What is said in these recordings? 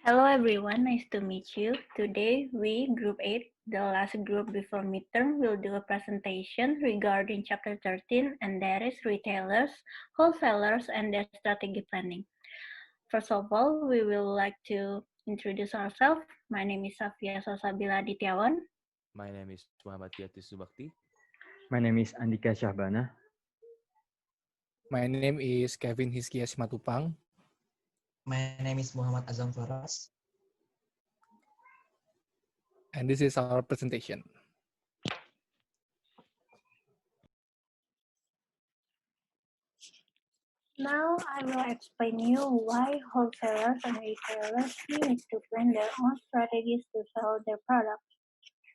Hello everyone, nice to meet you. Today we, Group 8, the last group before midterm, will do a presentation regarding Chapter 13 and that is retailers, wholesalers and their strategy planning. First of all, we will like to introduce ourselves. My name is Safia Sosabila Dityawan. My name is Muhammad Yatis Subakti. My name is Andika Syahbana. My name is Kevin Hiskias Matupang. My name is Muhammad Azam Faras. And this is our presentation. Now I will explain you why wholesalers and retailers need to plan their own strategies to sell their products.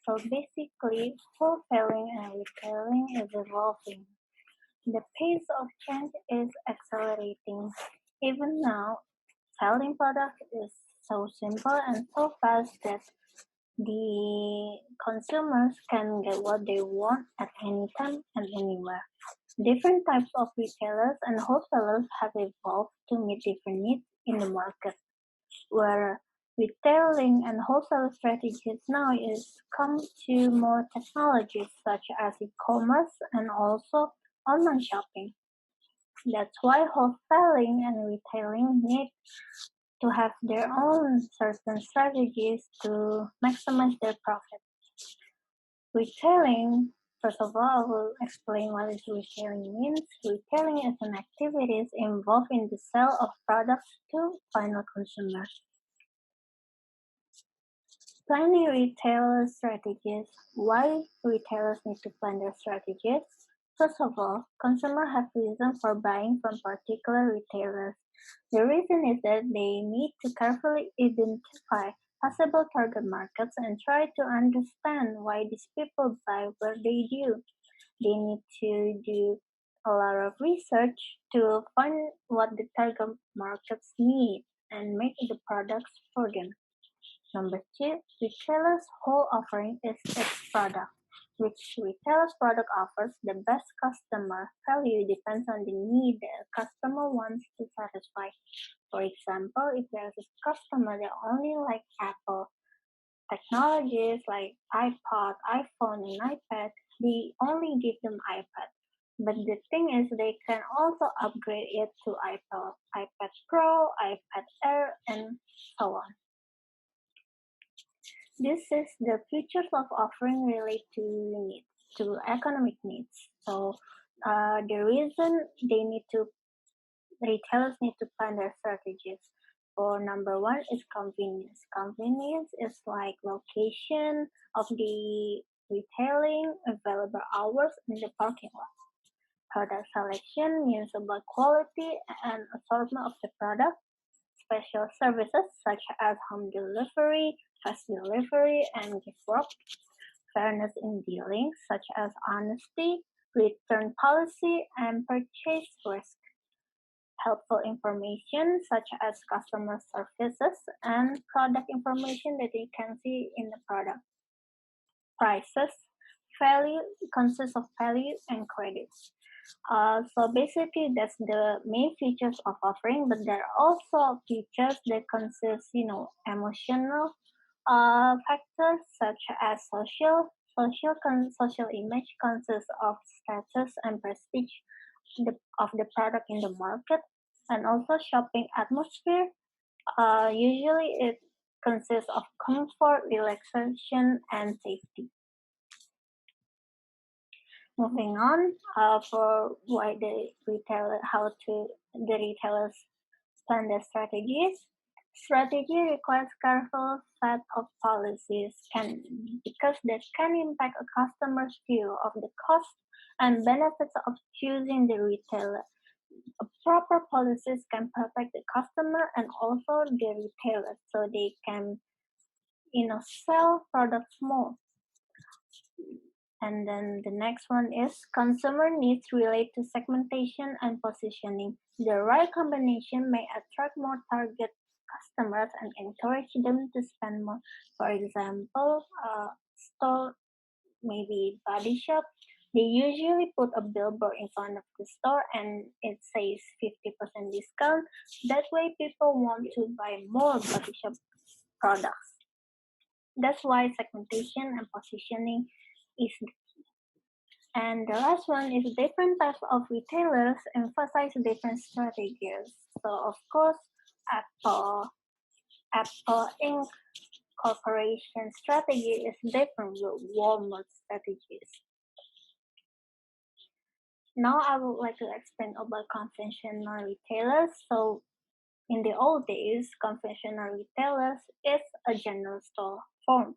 So basically, wholesaling and retailing is evolving. The pace of change is accelerating. Even now, selling products is so simple and so fast that the consumers can get what they want at any time and anywhere. Different types of retailers and wholesalers have evolved to meet different needs in the market, where retailing and wholesale strategies now is come to more technologies such as e-commerce and also online shopping. That's why wholesaling and retailing need to have their own certain strategies to maximize their profit. Retailing, first of all, I will explain what is retailing means. Retailing is an activity involved in the sale of products to final consumers. Planning retailer strategies. Why retailers need to plan their strategies? First of all, consumers have reason for buying from particular retailers. The reason is that they need to carefully identify possible target markets and try to understand why these people buy where they do. They need to do a lot of research to find what the target markets need and make the products for them. Number two, retailer's whole offering is its product. Which retailer's product offers the best customer value depends on the need the customer wants to satisfy. For example, if there's a customer that only like Apple technologies like iPod, iPhone, and iPad, they only give them iPad. But the thing is, they can also upgrade it to iPad Pro, iPad Air, and so on. This is the features of offering relate to needs, to economic needs. So the reason retailers need to plan their strategies. For number one is convenience. Convenience is like location of the retailing, available hours in the parking lot. Product selection means about quality and assortment of the product. Special services such as home delivery, fast delivery, and gift wrap. Fairness in dealing, such as honesty, return policy, and purchase risk. Helpful information, such as customer services and product information that you can see in the product. Prices, value consists of value and credits. So basically, that's the main features of offering, but there are also features that consist, emotional factors such as social image consists of status and prestige of the product in the market, and also shopping atmosphere. Usually, it consists of comfort, relaxation, and safety. Moving on, for why the retailers plan their strategies. Strategy requires careful set of policies because that can impact a customer's view of the cost and benefits of choosing the retailer. Proper policies can protect the customer and also the retailer so they can sell products more. And then the next one is consumer needs relate to segmentation and positioning. The right combination may attract more target customers and encourage them to spend more. For example, store, maybe body shop, they usually put a billboard in front of the store and it says 50% discount. That way people want to buy more body shop products. That's why segmentation and positioning is the key. And the last one is different types of retailers emphasize different strategies. So of course, Apple Apple Inc. Corporation strategy is different with Walmart strategies. Now I would like to explain about conventional retailers. So in the old days, conventional retailers is a general store form,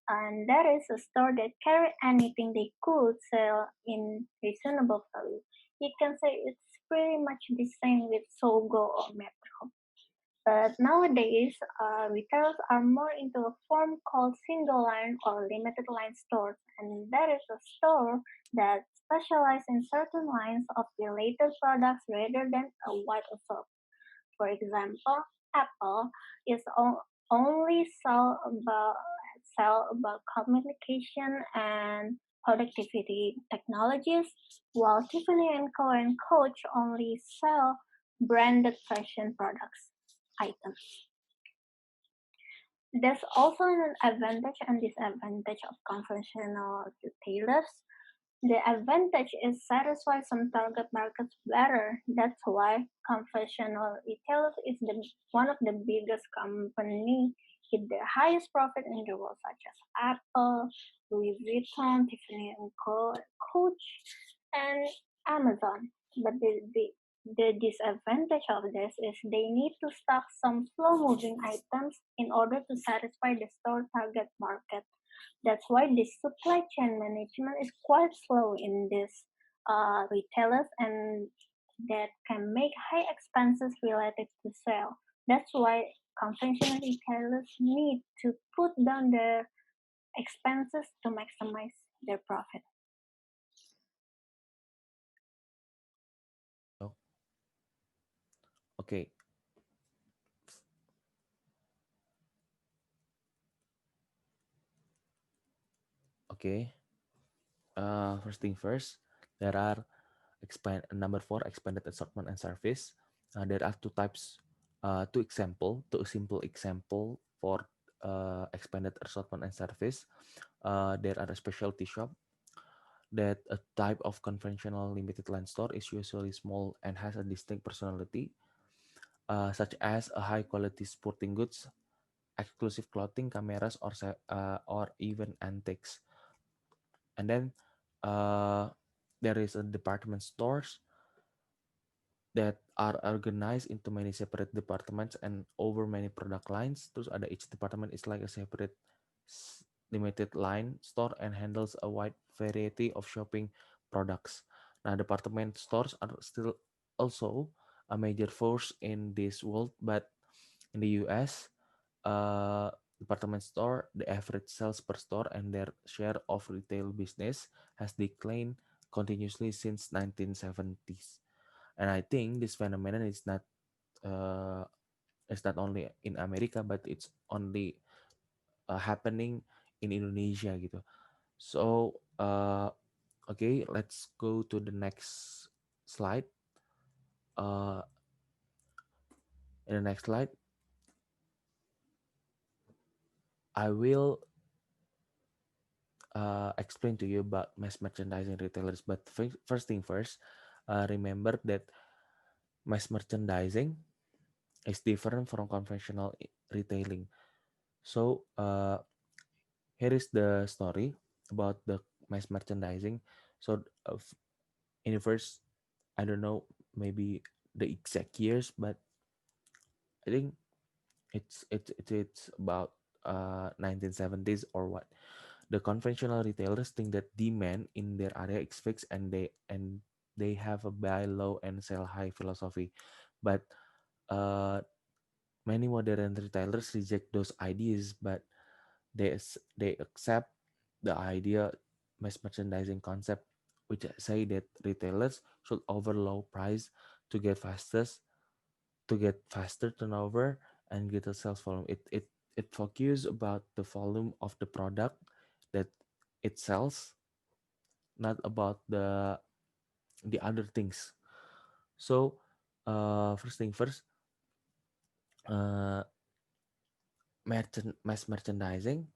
and that is a store that carry anything they could sell in reasonable value. You can say it's pretty much the same with Sogo or Metro. But nowadays, retailers are more into a form called single line or limited line stores, and that is a store that specializes in certain lines of related products rather than a wide assortment. For example, Apple is only sell about communication and productivity technologies, while Tiffany and Co and Coach only sell branded fashion products items. There's also an advantage and disadvantage of conventional retailers. The advantage is satisfy some target markets better. That's why conventional retailers is one of the biggest company with the highest profit in the world, such as Apple, Louis Vuitton, Tiffany and Co, Coach, and Amazon. But the disadvantage of this is they need to stock some slow-moving items in order to satisfy the store target market. That's why the supply chain management is quite slow in these retailers, and that can make high expenses related to sale. That's why conventional retailers need to put down their expenses to maximize their profit. Oh, okay. Okay. First thing first, there are number four, expanded assortment and service. There are two types, two simple example for expanded assortment and service. There are a specialty shop that a type of conventional limited line store is usually small and has a distinct personality, such as a high quality sporting goods, exclusive clothing, cameras, or even antiques. And then uh, there is a department stores that are organized into many separate departments and over many product lines. Terus ada each department is like a separate limited line store and handles a wide variety of shopping products. Now, department stores are still also a major force in this world, but in the US, uh, department store, the average sales per store and their share of retail business has declined continuously since 1970s. And I think this phenomenon uh, is not only in America, but it's only happening in Indonesia gitu. So okay, let's go to the next slide. Uh, in the next slide, I will explain to you about mass merchandising retailers. But first thing first, remember that mass merchandising is different from conventional retailing. So here is the story about the mass merchandising. So in the first, I don't know, maybe the exact years, but I think it's about 1970s or what. The conventional retailers think that demand in their area is fixed and they have a buy low and sell high philosophy, but uh, many modern retailers reject those ideas, but they accept the idea mass merchandising concept, which say that retailers should offer low price to get faster turnover and greater sales volume. It focuses about the volume of the product that it sells, not about the other things. So first thing first, uh, mass merchandising.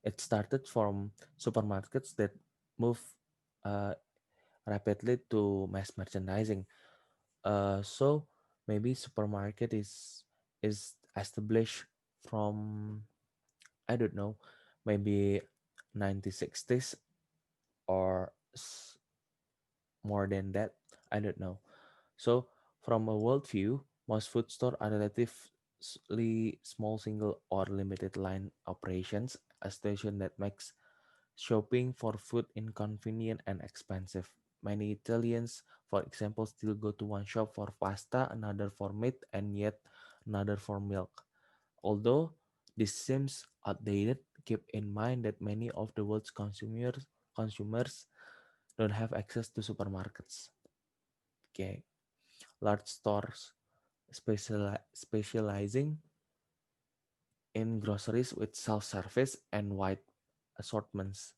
It started from supermarkets that move uh, rapidly to mass merchandising. So maybe supermarket is established from, I don't know, maybe 1960s or more than that. I don't know. So from a world view, most food store are relatively small single or limited line operations, a station that makes shopping for food inconvenient and expensive. Many Italians, for example, still go to one shop for pasta, another for meat, and yet another for milk. Although this seems outdated, keep in mind that many of the world's consumers don't have access to supermarkets. Okay, large stores specializing in groceries with self-service and wide assortments.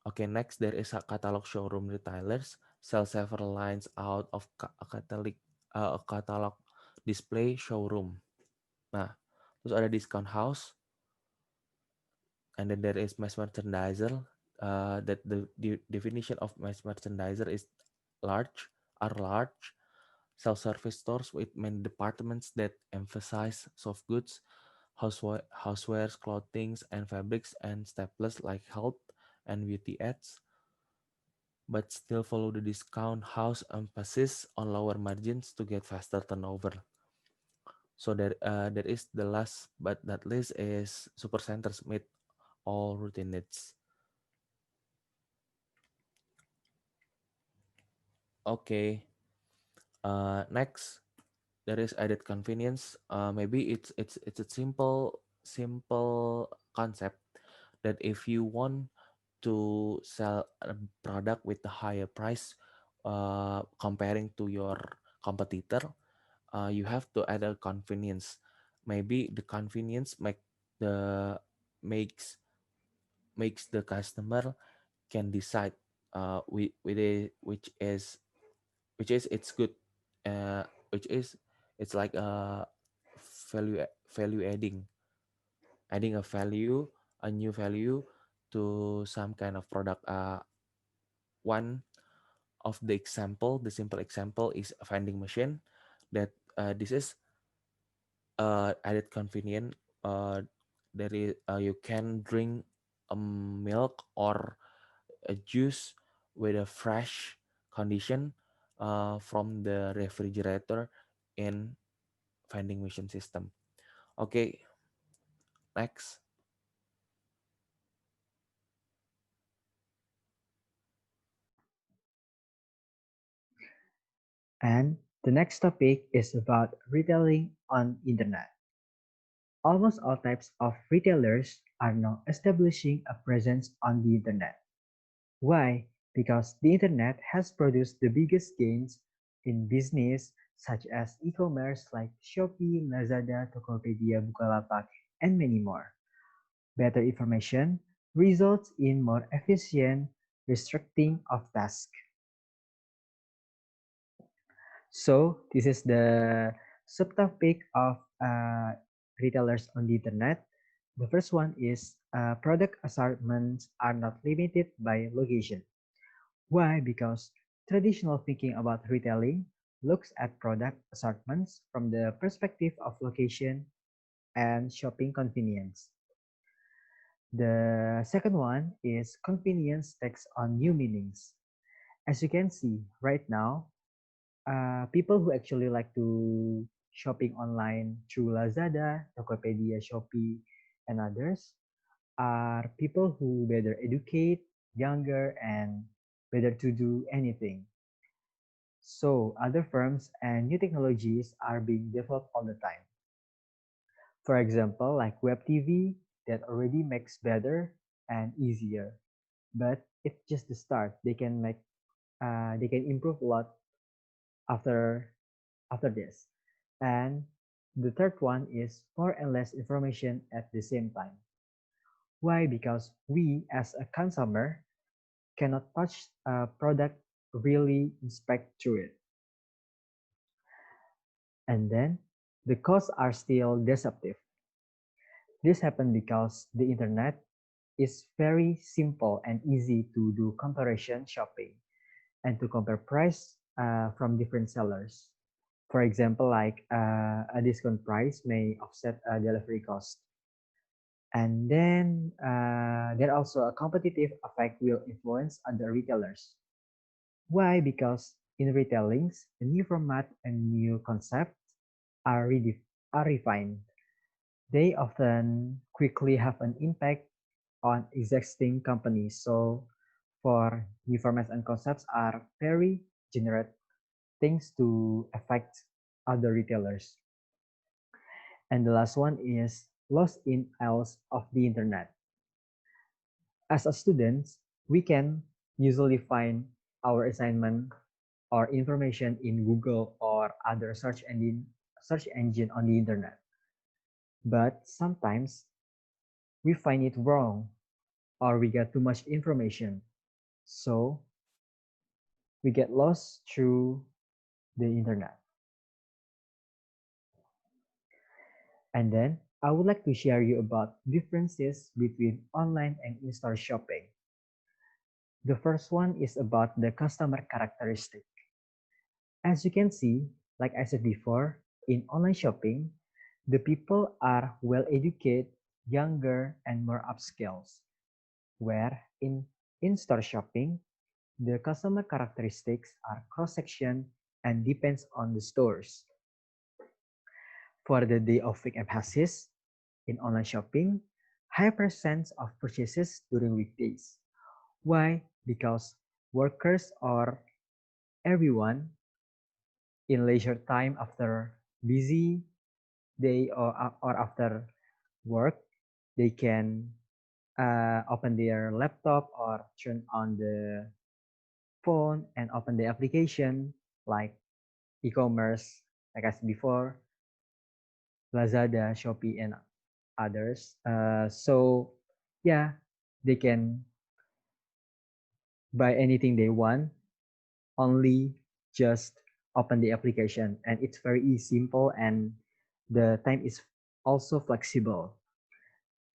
Okay, next there is a catalog showroom retailers sell several lines out of a catalog display showroom. Nah, terus ada discount house, and then there is mass merchandiser. That the definition of mass merchandiser is large self-service stores with many departments that emphasize soft goods, housewares, clothing, and fabrics, and staples like health and beauty ads, but still follow the discount house emphasis on lower margins to get faster turnover. So there is the last but not least is supercenters meet all routine needs. Okay, next there is added convenience. Maybe it's a simple concept that if you want to sell a product with a higher price, comparing to your competitor, you have to add a convenience. Maybe the convenience the makes makes the customer can decide which is it's good, uh, which is it's like a value adding a new value to some kind of product. One of the simple example is a vending machine that this is added convenient. There is you can drink a milk or a juice with a fresh condition from the refrigerator in vending machine system. Okay, next. And the next topic is about retailing on internet. Almost all types of retailers are now establishing a presence on the internet. Why? Because the internet has produced the biggest gains in business such as e-commerce like Shopee, Lazada, Tokopedia, Bukalapak, and many more. Better information results in more efficient restricting of tasks. So this is the subtopic of retailers on the internet. The first one is product assortments are not limited by location. Why? Because traditional thinking about retailing looks at product assortments from the perspective of location and shopping convenience. The second one is convenience takes on new meanings. As you can see right now, people who actually like to shopping online through Lazada, Tokopedia, Shopee, and others are people who better educate, younger, and better to do anything. So other firms and new technologies are being developed all the time. For example, like web TV that already makes better and easier, but it's just the start. They can improve a lot after this. And the third one is more and less information at the same time. Why? Because we as a consumer cannot touch a product, really inspect through it. And then the costs are still deceptive. This happened because the internet is very simple and easy to do comparison shopping and to compare price from different sellers. For example, like a discount price may offset a delivery cost. And then there also a competitive effect will influence other retailers. Why? Because in retailings, a new format and new concepts are refined. They often quickly have an impact on existing companies. So for new formats and concepts are very generate things to affect other retailers. And the last one is lost in aisles of the internet. As a student, we can usually find our assignment or information in Google or other search engine on the internet. But sometimes we find it wrong or we get too much information. So we get lost through the internet. And then I would like to share you about differences between online and in-store shopping. The first one is about the customer characteristic. As you can see, like I said before, in online shopping, the people are well educated, younger, and more upscale. Where in-store shopping, the customer characteristics are cross-section and depends on the stores. For the day of week emphasis, in online shopping, high percent of purchases during weekdays. Why? Because workers or everyone in leisure time after busy day or after work, they can open their laptop or turn on the phone and open the application like e-commerce, like I said before, Lazada, Shopee, and others. So yeah, they can buy anything they want, only just open the application, and it's very simple and the time is also flexible.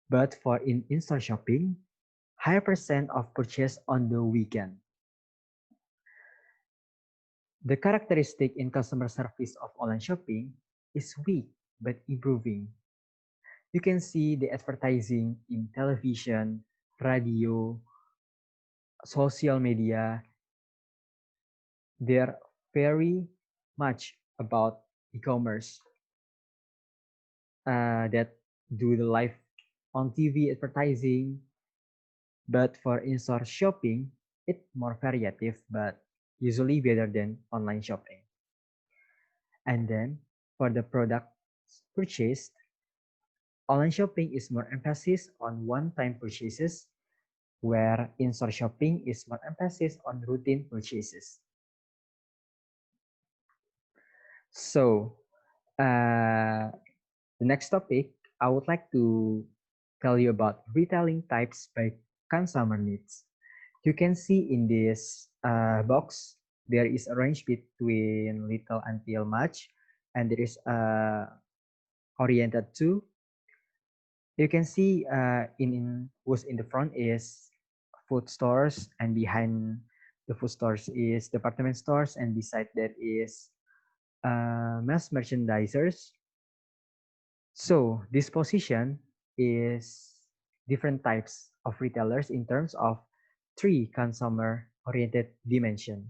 But for in-store shopping, higher percent of purchase on the weekend. The characteristic in customer service of online shopping is weak but improving. You can see the advertising in television, radio, social media. They're very much about e-commerce that do the live on TV advertising. But for in-store shopping, it's more variative, but usually better than online shopping. And then for the product purchased, online shopping is more emphasis on one-time purchases, where in-store shopping is more emphasis on routine purchases. So, the next topic, I would like to tell you about retailing types by consumer needs. You can see in this box, there is a range between little until much, and there is oriented to. You can see what's in the front is food stores, and behind the food stores is department stores, and beside that is mass merchandisers. So this position is different types of retailers in terms of three consumer-oriented dimension.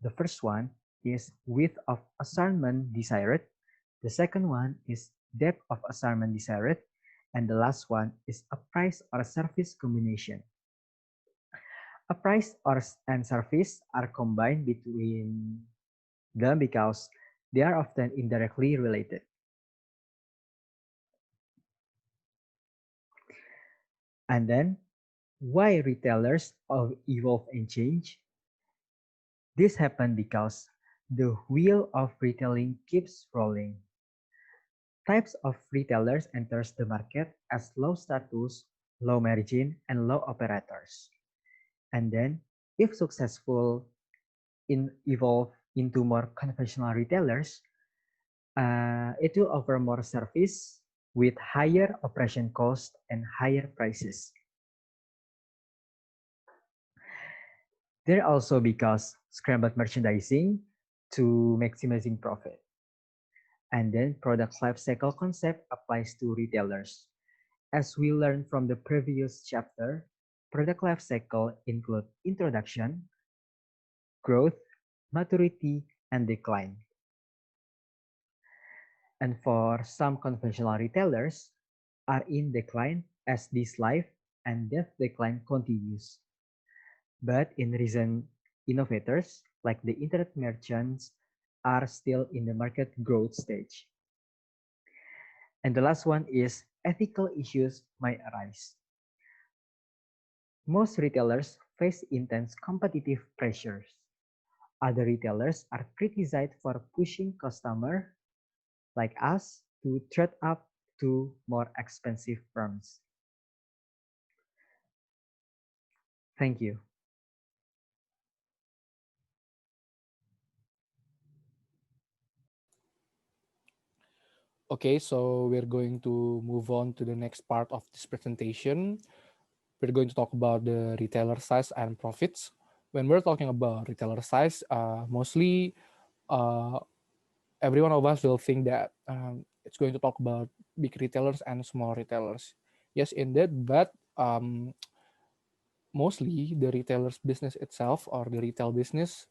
The first one is width of assortment desired. The second one is depth of assortment desired. And the last one is a price or a service combination. A price and service are combined between them because they are often indirectly related. And then, why retailers evolve and change? This happened because the wheel of retailing keeps rolling. Types of retailers enters the market as low status, low margin, and low operators. And then, if successful, evolve into more conventional retailers, it will offer more service, with higher operation costs and higher prices. They're also because scrambled merchandising to maximizing profit. And then product lifecycle concept applies to retailers. As we learned from the previous chapter, product lifecycle include introduction, growth, maturity, and decline. And for some conventional retailers are in decline as this life and death decline continues. But in recent innovators, like the internet merchants, are still in the market growth stage. And the last one is ethical issues might arise. Most retailers face intense competitive pressures. Other retailers are criticized for pushing customers like us to trade up to more expensive firms. Thank you. Okay, so we're going to move on to the next part of this presentation. We're going to talk about the retailer size and profits. When we're talking about retailer size, mostly uh, every one of us will think that it's going to talk about big retailers and small retailers. Yes, indeed, but mostly the retailer's business itself or the retail business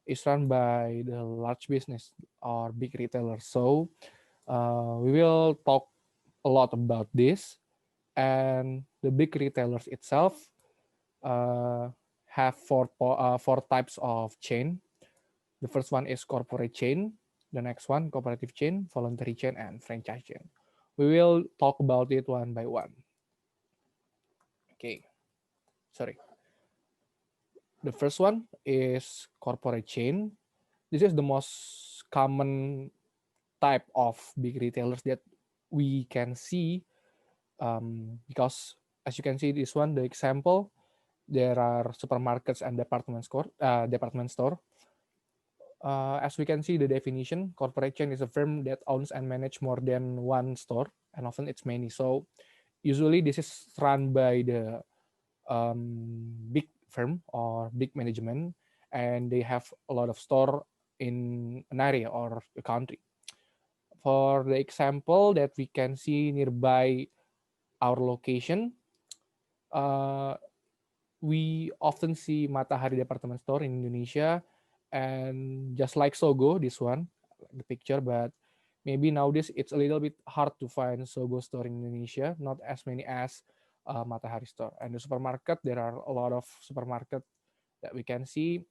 is run by the large business or big retailers. So we will talk a lot about this, and the big retailers itself have four types of chain. The first one is corporate chain, the next one cooperative chain, voluntary chain, and franchise chain. We will talk about it one by one. Okay, sorry. The first one is corporate chain. This is the most common type of big retailers that we can see, because as you can see this one, the example, there are supermarkets and department store. As we can see the definition, corporate chain is a firm that owns and manage more than one store, and often it's many. So usually this is run by the big firm or big management, and they have a lot of store in an area or a country. For the example that we can see nearby our location, we often see Matahari Department Store in Indonesia, and just like Sogo, this one, the picture, but maybe nowadays it's a little bit hard to find Sogo store in Indonesia, not as many as Matahari store. And the supermarket, there are a lot of supermarket that we can see,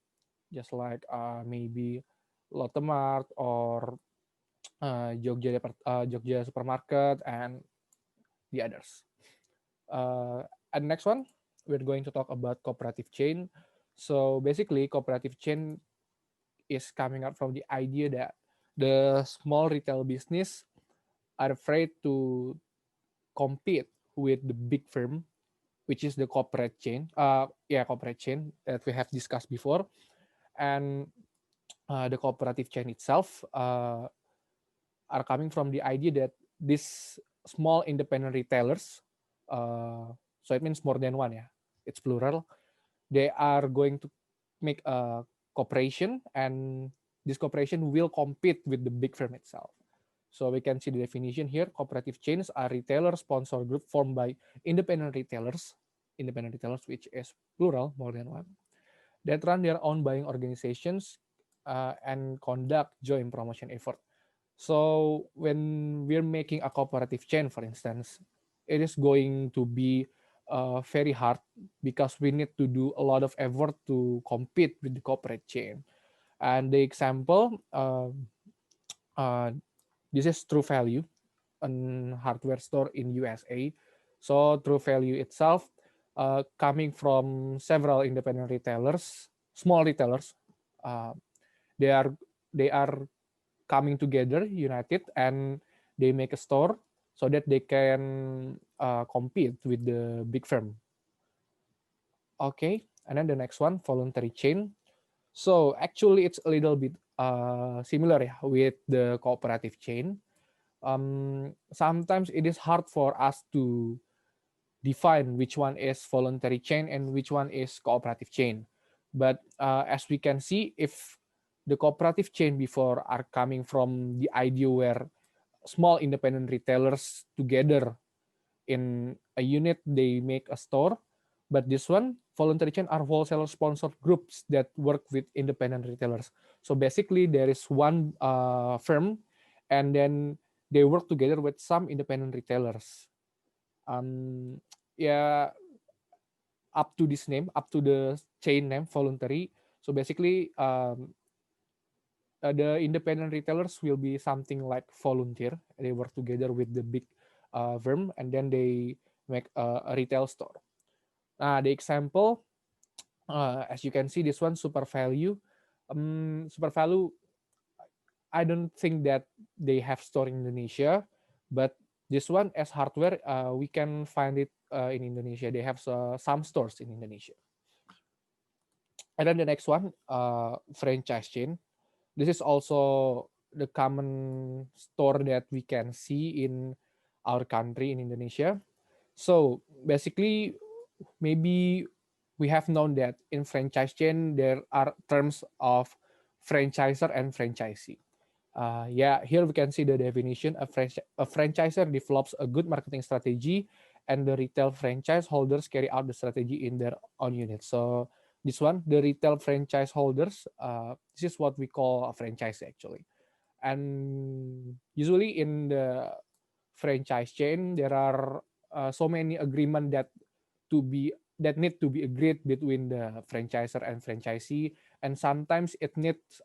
just like maybe Lotte Mart or Jogja Supermarket and the others. And next one, we're going to talk about cooperative chain. So basically, cooperative chain is coming up from the idea that the small retail business are afraid to compete with the big firm, which is the corporate chain. Corporate chain that we have discussed before, and the cooperative chain itself are coming from the idea that these small independent retailers, so it means more than one, it's plural, they are going to make a cooperation, and this cooperation will compete with the big firm itself. So we can see the definition here. Cooperative chains are retailer sponsor group formed by independent retailers, which is plural, more than one, that run their own buying organizations and conduct joint promotion effort. So when we're making a cooperative chain, for instance, it is going to be very hard because we need to do a lot of effort to compete with the corporate chain. And the example, this is True Value, a hardware store in USA. So True Value itself, coming from several independent retailers, small retailers, they are coming together, united, and they make a store so that they can compete with the big firm. Okay, and then the next one, voluntary chain. So actually, it's a little bit similar with the cooperative chain, Sometimes it is hard for us to define which one is voluntary chain and which one is cooperative chain. But as we can see, if the cooperative chain before are coming from the idea where small independent retailers together in a unit, they make a store. But this one, voluntary chain, are wholesaler sponsored groups that work with independent retailers. So basically, there is one firm, and then they work together with some independent retailers. Yeah, up to this name, up to the chain name, voluntary. So basically, the independent retailers will be something like volunteer. They work together with the big firm, and then they make a retail store. The example, as you can see, this one Super Value. Super Value, I don't think that they have store in Indonesia, but this one as hardware, we can find it in Indonesia. They have some stores in Indonesia. And then the next one, franchise chain. This is also the common store that we can see in our country in Indonesia. So basically, maybe we have known that in franchise chain there are terms of franchisor and franchisee. Yeah, here we can see the definition. A franchisor develops a good marketing strategy, and the retail franchise holders carry out the strategy in their own unit. So this one, the retail franchise holders, this is what we call a franchise actually. And usually in the franchise chain, there are so many agreement that need to be agreed between the franchisor and franchisee, and sometimes it needs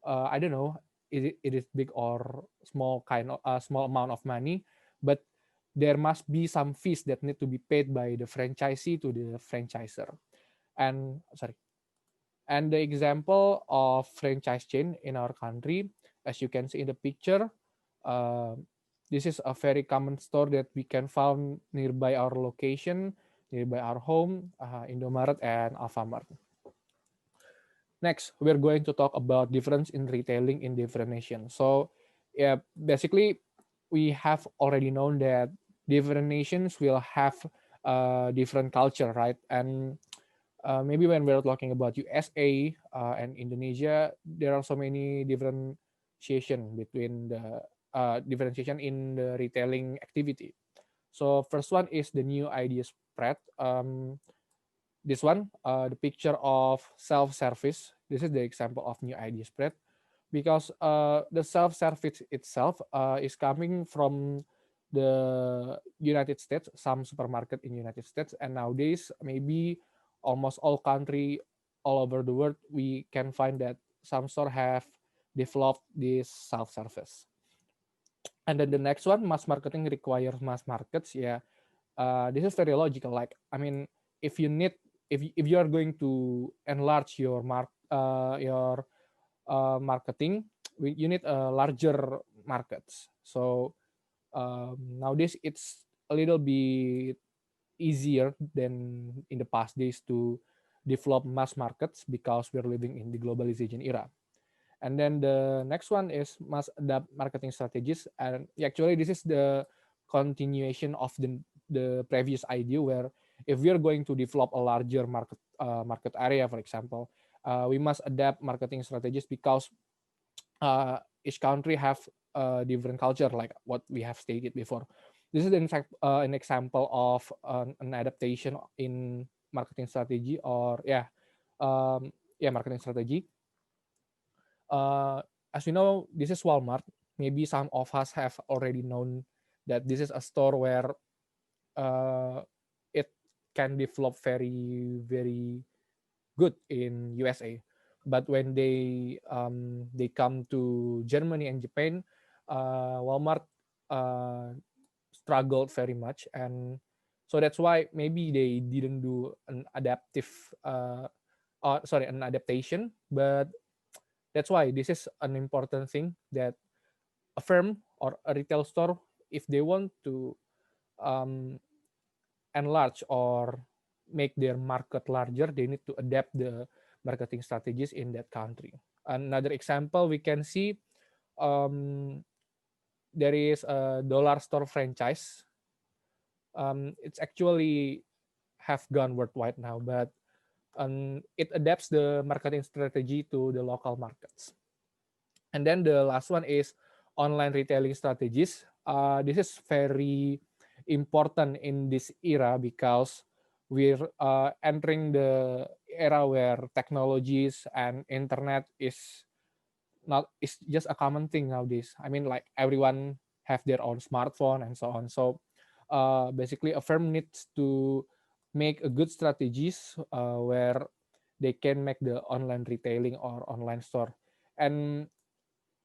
I don't know, it is big or small kind of small amount of money, but there must be some fees that need to be paid by the franchisee to the franchisor. And sorry, and the example of franchise chain in our country, as you can see in the picture, uh, this is a very common store that we can find nearby our location, nearby our home, Indomaret and Alfamart. Next, we're going to talk about difference in retailing in different nations. So, yeah, basically, we have already known that different nations will have different culture, right? And maybe when we're talking about USA and Indonesia, there are so many differentiation between the differentiation in the retailing activity. So first one is the new idea spread. This one, the picture of self-service. This is the example of new idea spread, because the self-service itself is coming from the United States, some supermarket in United States, and nowadays maybe almost all country all over the world we can find that some store have developed this self-service. And then the next one, mass marketing requires mass markets. Yeah, this is very logical. Like, I mean, if you need, if you are going to enlarge your marketing, you need a larger markets. So nowadays it's a little bit easier than in the past days to develop mass markets because we're living in the globalization era. And then the next one is must adapt marketing strategies. And actually, this is the continuation of the previous idea, where if we are going to develop a larger market area, for example, we must adapt marketing strategies because each country have a different culture, like what we have stated before. This is in fact an example of an adaptation in marketing strategy, or marketing strategy. As we know, this is Walmart. Maybe some of us have already known that this is a store where it can develop very, very good in USA. But when they come to Germany and Japan, Walmart struggled very much, and so that's why maybe they didn't do an an adaptation. But that's why this is an important thing, that a firm or a retail store, if they want to um, enlarge or make their market larger, they need to adapt the marketing strategies in that country. Another example we can see, there is a dollar store franchise. It's actually have gone worldwide now, but it adapts the marketing strategy to the local markets. And then the last one is online retailing strategies. This is very important in this era because we're entering the era where technologies and internet is just a common thing nowadays. I mean, like everyone have their own smartphone and so on. So basically, a firm needs to make a good strategies where they can make the online retailing or online store. And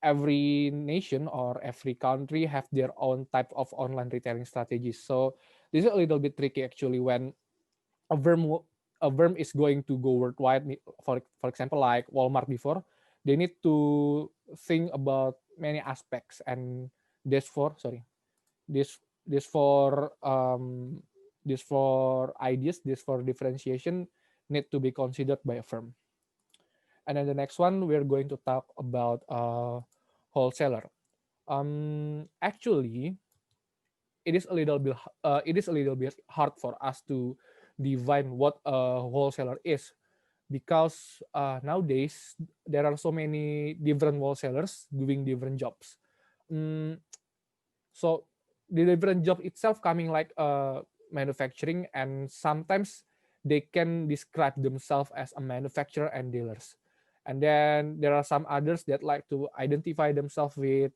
every nation or every country have their own type of online retailing strategies. So this is a little bit tricky actually when a firm a firm is going to go worldwide. For example, like Walmart before, they need to think about many aspects, and this for sorry this this for this for ideas, this for differentiation need to be considered by a firm. And then the next one, we're going to talk about wholesaler. Actually, it is a little bit hard for us to define what a wholesaler is because nowadays there are so many different wholesalers doing different jobs. So the different job itself coming like manufacturing, and sometimes they can describe themselves as a manufacturer and dealers. And then there are some others that like to identify themselves with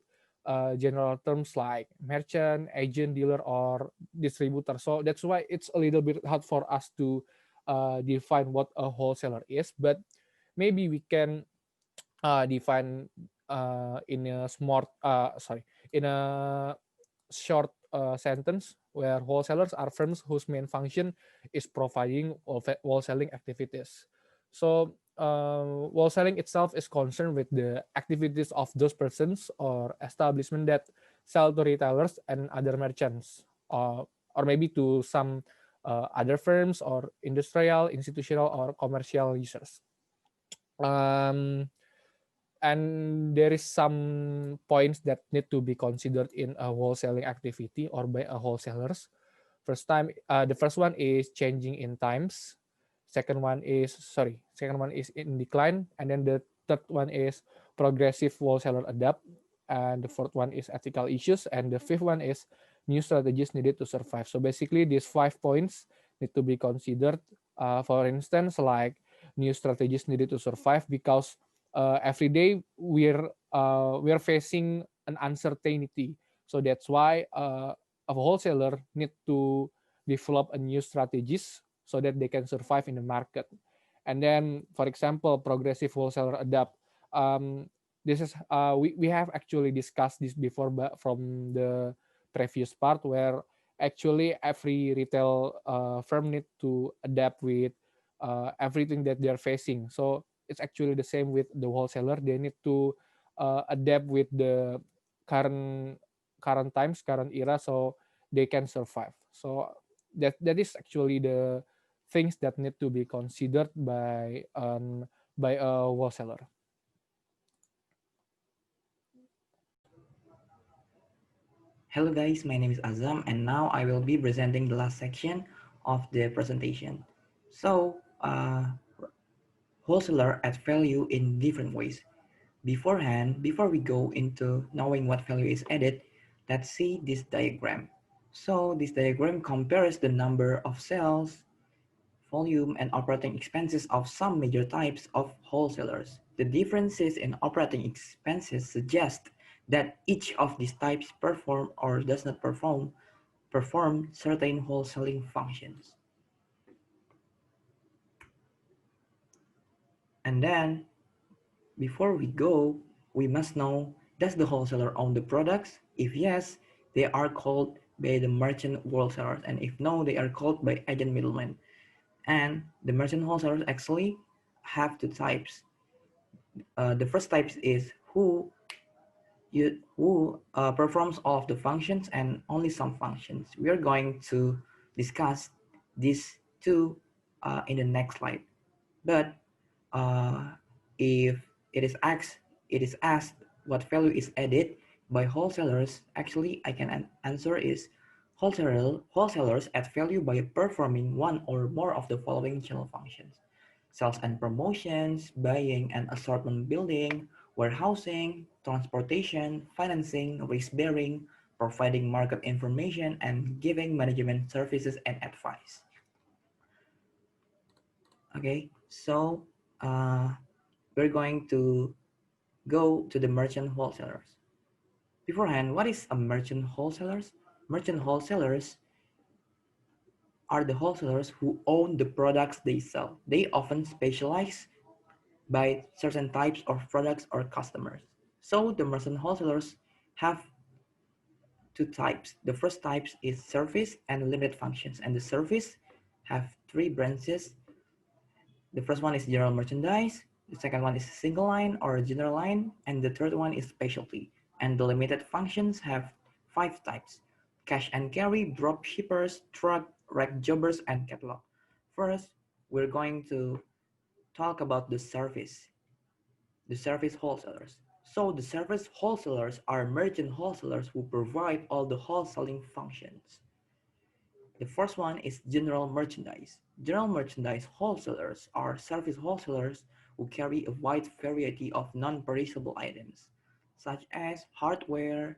general terms like merchant, agent, dealer, or distributor. So that's why it's a little bit hard for us to define what a wholesaler is. But maybe we can define in a in a short sentence where wholesalers are firms whose main function is providing wholesaling activities. So wholesaling itself is concerned with the activities of those persons or establishment that sell to retailers and other merchants, or maybe to some other firms or industrial, institutional, or commercial users. And there is some points that need to be considered in a wholesaling activity or by a wholesalers. The first one is changing in times. Second one is in decline, and then the third one is progressive wholesaler adapt, and the fourth one is ethical issues, and the fifth one is new strategies needed to survive. So basically, these 5 points need to be considered. For instance, like new strategies needed to survive because every day we're facing an uncertainty. So that's why a wholesaler need to develop a new strategies so that they can survive in the market. And then, for example, progressive wholesaler adapt. This is we have actually discussed this before, but from the previous part where actually every retail firm need to adapt with everything that they're facing. So it's actually the same with the wholesaler. They need to adapt with the current times, current era, so they can survive. So that is actually the things that need to be considered by a wholesaler. Hello guys, my name is Azam and now I will be presenting the last section of the presentation. So, wholesaler add value in different ways. Before we go into knowing what value is added, let's see this diagram. So this diagram compares the number of sales, volume, and operating expenses of some major types of wholesalers. The differences in operating expenses suggest that each of these types perform or does not perform certain wholesaling functions. And then, before we go, we must know, does the wholesaler own the products? If yes, they are called by the merchant wholesalers, and if no, they are called by agent middlemen. And the merchant wholesalers actually have two types. The first type is who performs all of the functions and only some functions. We are going to discuss these two in the next slide. But if it is asked what value is added, by wholesalers, actually I can answer is wholesalers add value by performing one or more of the following channel functions: sales and promotions, buying and assortment building, warehousing, transportation, financing, risk bearing, providing market information, and giving management services and advice. Okay, so we're going to go to the merchant wholesalers. Beforehand, what is a merchant wholesalers? Merchant wholesalers are the wholesalers who own the products they sell. They often specialize by certain types of products or customers. So the merchant wholesalers have two types. The first type is service and limited functions, and the service have three branches. The first one is general merchandise, the second one is single line or general line, and the third one is specialty. And the limited functions have five types: cash and carry, drop shippers, truck, rack jobbers, and catalog. First, we're going to talk about the service wholesalers. So the service wholesalers are merchant wholesalers who provide all the wholesaling functions. The first one is general merchandise. General merchandise wholesalers are service wholesalers who carry a wide variety of non-perishable items, such as hardware,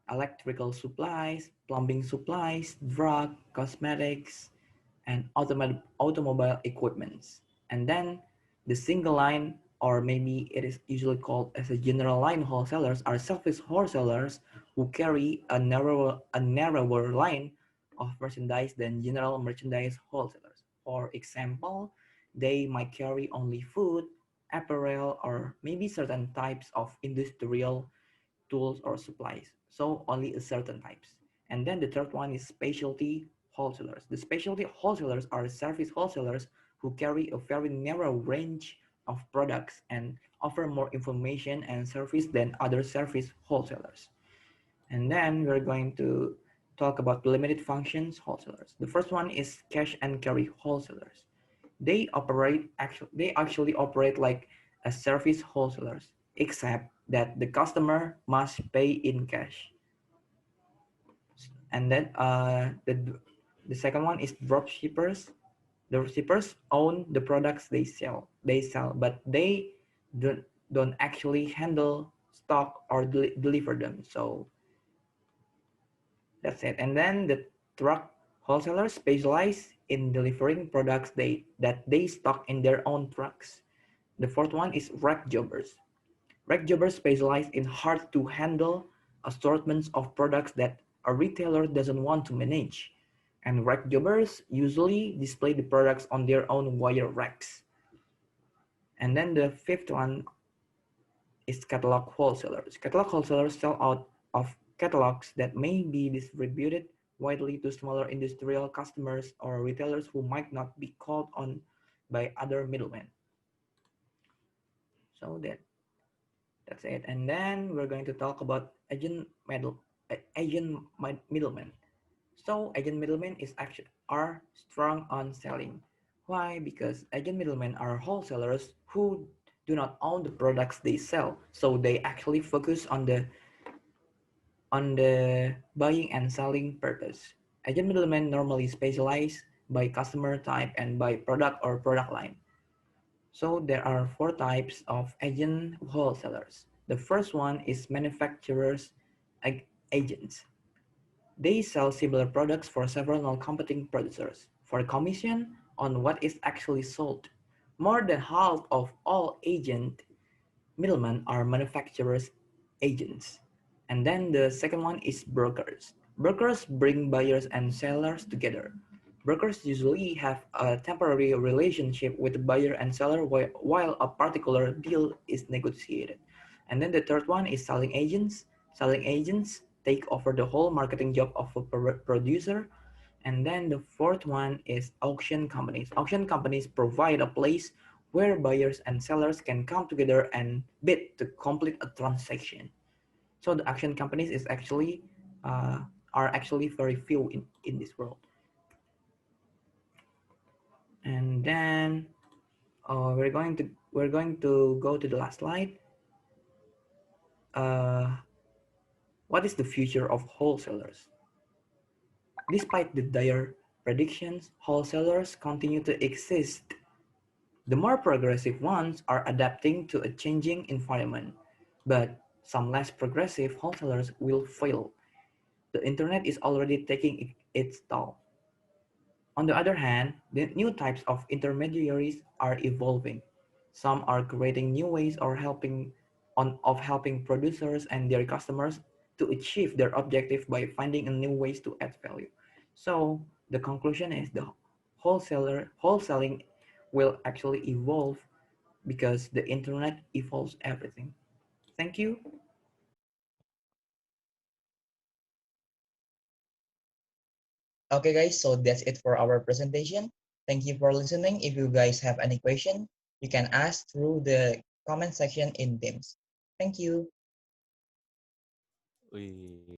electrical supplies, plumbing supplies, drug, cosmetics, and automobile equipments. And then the single line, or maybe it is usually called as a general line wholesalers, are service wholesalers who carry a narrower line of merchandise than general merchandise wholesalers. For example, they might carry only food, apparel, or maybe certain types of industrial tools or supplies. So only a certain types. And then the third one is specialty wholesalers. The specialty wholesalers are service wholesalers who carry a very narrow range of products and offer more information and service than other service wholesalers. And then we're going to talk about limited functions wholesalers. The first one is cash and carry wholesalers. They actually operate like a service wholesalers, except that the customer must pay in cash. And then the second one is drop shippers. The shippers own the products they sell. But they don't actually handle stock or deliver them. So that's it. And then the truck wholesalers specialize in delivering products that they stock in their own trucks. The fourth one is rack jobbers. Rack jobbers specialize in hard-to-handle assortments of products that a retailer doesn't want to manage. And rack jobbers usually display the products on their own wire racks. And then the fifth one is catalog wholesalers. Catalog wholesalers sell out of catalogs that may be distributed widely to smaller industrial customers or retailers who might not be called on by other middlemen. So that's it. And then we're going to talk about agent middlemen. So agent middlemen are strong on selling. Why? Because agent middlemen are wholesalers who do not own the products they sell. So they actually focus on the buying and selling purpose. Agent middlemen normally specialize by customer type and by product or product line. So there are four types of agent wholesalers. The first one is manufacturers agents. They sell similar products for several non-competing producers for a commission on what is actually sold. More than half of all agent middlemen are manufacturers agents. And then the second one is brokers. Brokers bring buyers and sellers together. Brokers usually have a temporary relationship with the buyer and seller while a particular deal is negotiated. And then the third one is selling agents. Selling agents take over the whole marketing job of a producer. And then the fourth one is auction companies. Auction companies provide a place where buyers and sellers can come together and bid to complete a transaction. So the auction companies are actually very few in this world. And then we're going to go to the last slide. What is the future of wholesalers? Despite the dire predictions, wholesalers continue to exist. The more progressive ones are adapting to a changing environment, but some less progressive wholesalers will fail. The internet is already taking its toll. On the other hand, the new types of intermediaries are evolving. Some are creating new ways of helping producers and their customers to achieve their objective by finding a new ways to add value. So the conclusion is the wholesaling will actually evolve because the internet evolves everything. Thank you. Okay, guys, so that's it for our presentation. Thank you for listening. If you guys have any question, you can ask through the comment section in Teams. Thank you. Wih,